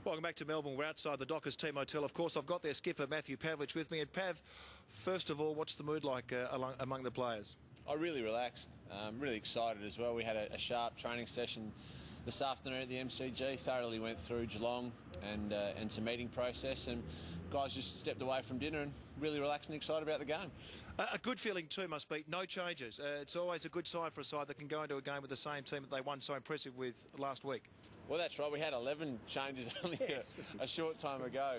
Welcome back to Melbourne. We're outside the Dockers Team Hotel. Of course, I've got their skipper, Matthew Pavlich, with me. And Pav, first of all, what's the mood like among the players? I'm really relaxed, really excited as well. We had a sharp training session this afternoon at the MCG, thoroughly went through Geelong and some meeting process, and guys just stepped away from dinner and really relaxed and excited about the game. A good feeling too must be no changes. It's always a good sign for a side that can go into a game with the same team that they won so impressive with last week. Well, that's right. We had 11 changes only a short time ago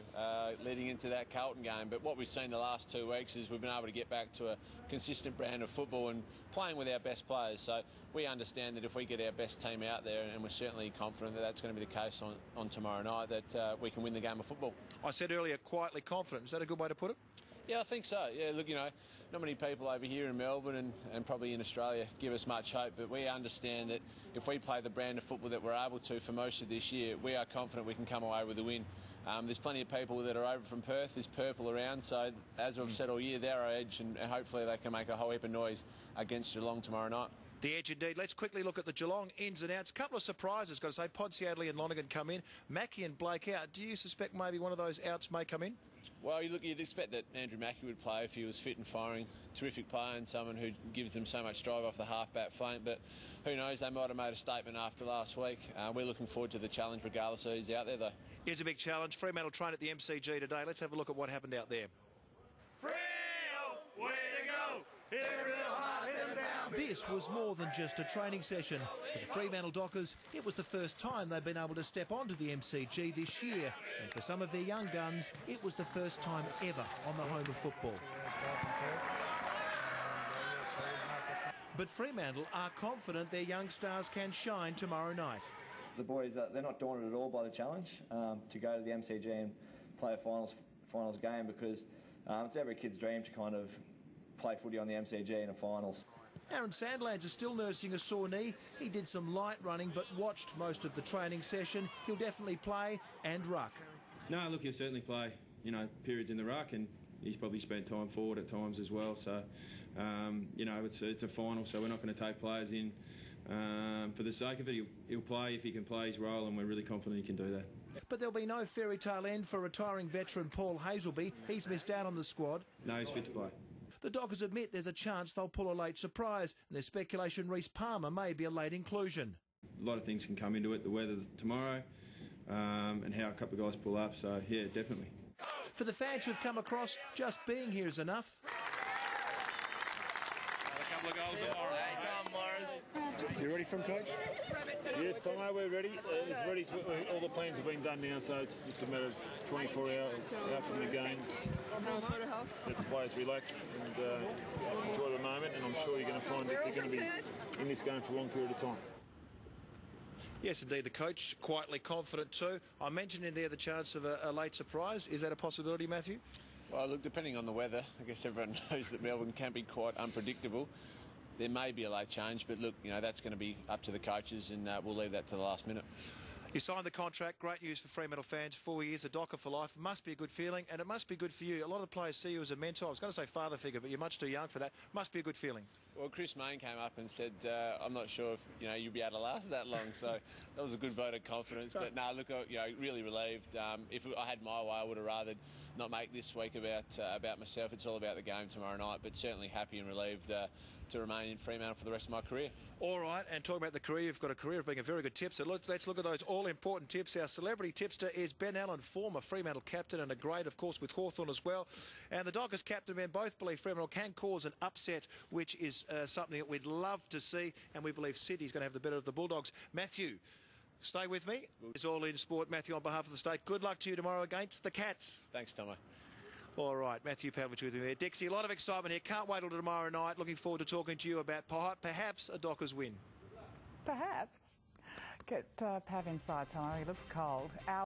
leading into that Carlton game. But what we've seen the last 2 weeks is we've been able to get back to a consistent brand of football and playing with our best players. So we understand that if we get our best team out there, and we're certainly confident that that's going to be the case on tomorrow night, that we can win the game of football. I said earlier, quietly confident. Is that a good way to put it? Yeah, I think so. Yeah, look, not many people over here in Melbourne and probably in Australia give us much hope, but we understand that if we play the brand of football that we're able to for most of this year, we are confident we can come away with a win. There's plenty of people that are over from Perth. There's purple around, so as we've said all year, they're our edge, and hopefully they can make a whole heap of noise against Geelong tomorrow night. The edge indeed. Let's quickly look at the Geelong ins and outs. A couple of surprises, got to say. Podsiadly and Lonergan come in. Mackie and Blake out. Do you suspect maybe one of those outs may come in? Well, you'd expect that Andrew Mackie would play if he was fit and firing. Terrific player and someone who gives them so much drive off the half-back flank. But who knows, they might have made a statement after last week. We're looking forward to the challenge regardless of who's out there, though. Here's a big challenge. Fremantle train at the MCG today. Let's have a look at what happened out there. Freo, way to go! This was more than just a training session. For the Fremantle Dockers, it was the first time they've been able to step onto the MCG this year. And for some of their young guns, it was the first time ever on the home of football. But Fremantle are confident their young stars can shine tomorrow night. The boys, they're not daunted at all by the challenge to go to the MCG and play a finals game, because it's every kid's dream to kind of play footy on the MCG in a finals. Aaron Sandlands is still nursing a sore knee. He did some light running but watched most of the training session. He'll definitely play and ruck. No, look, he'll certainly play, periods in the ruck, and he's probably spent time forward at times as well. So, it's a final, so we're not going to take players in for the sake of it. He'll play if he can play his role, and we're really confident he can do that. But there'll be no fairy tale end for retiring veteran Paul Hazelby. He's missed out on the squad. No, he's fit to play. The Dockers admit there's a chance they'll pull a late surprise, and there's speculation Reece Palmer may be a late inclusion. A lot of things can come into it, the weather tomorrow, and how a couple of guys pull up, so yeah, definitely. For the fans who've come across, just being here is enough. A couple of goals tomorrow. You ready from coach? Yes, Tomo, we're ready. It's ready. All the plans have been done now, so it's just a matter of 24 hours out from the game. Let the players relax and enjoy the moment, and I'm sure you're going to find that they're going to be in this game for a long period of time. Yes, indeed, the coach quietly confident too. I mentioned in there the chance of a late surprise. Is that a possibility, Matthew? Well, look, depending on the weather, I guess everyone knows that Melbourne can be quite unpredictable. There may be a late change, but look, that's going to be up to the coaches, and we'll leave that to the last minute. You signed the contract. Great news for Fremantle fans. 4 years, a Docker for life. Must be a good feeling, and it must be good for you. A lot of the players see you as a mentor. I was going to say father figure, but you're much too young for that. Must be a good feeling. Well, Chris Mayne came up and said, I'm not sure if you'll be able to last that long. So that was a good vote of confidence. But no, look, really relieved. If I had my way, I would have rather not make this week about myself. It's all about the game tomorrow night. But certainly happy and relieved to remain in Fremantle for the rest of my career. All right, and talking about the career, you've got a career of being a very good tipster. Let's look at those all-important tips. Our celebrity tipster is Ben Allen, former Fremantle captain and a great, of course, with Hawthorn as well. And the Dockers captain, men, both believe Fremantle can cause an upset, which is something that we'd love to see, and we believe Sydney's going to have the better of the Bulldogs. Matthew, stay with me. It's all in sport. Matthew, on behalf of the state, good luck to you tomorrow against the Cats. Thanks, Tomo. All right, Matthew Pavlich with me there. Dixie, a lot of excitement here. Can't wait till tomorrow night. Looking forward to talking to you about perhaps a Dockers win. Perhaps. Get Pav inside, Tomo. He looks cold.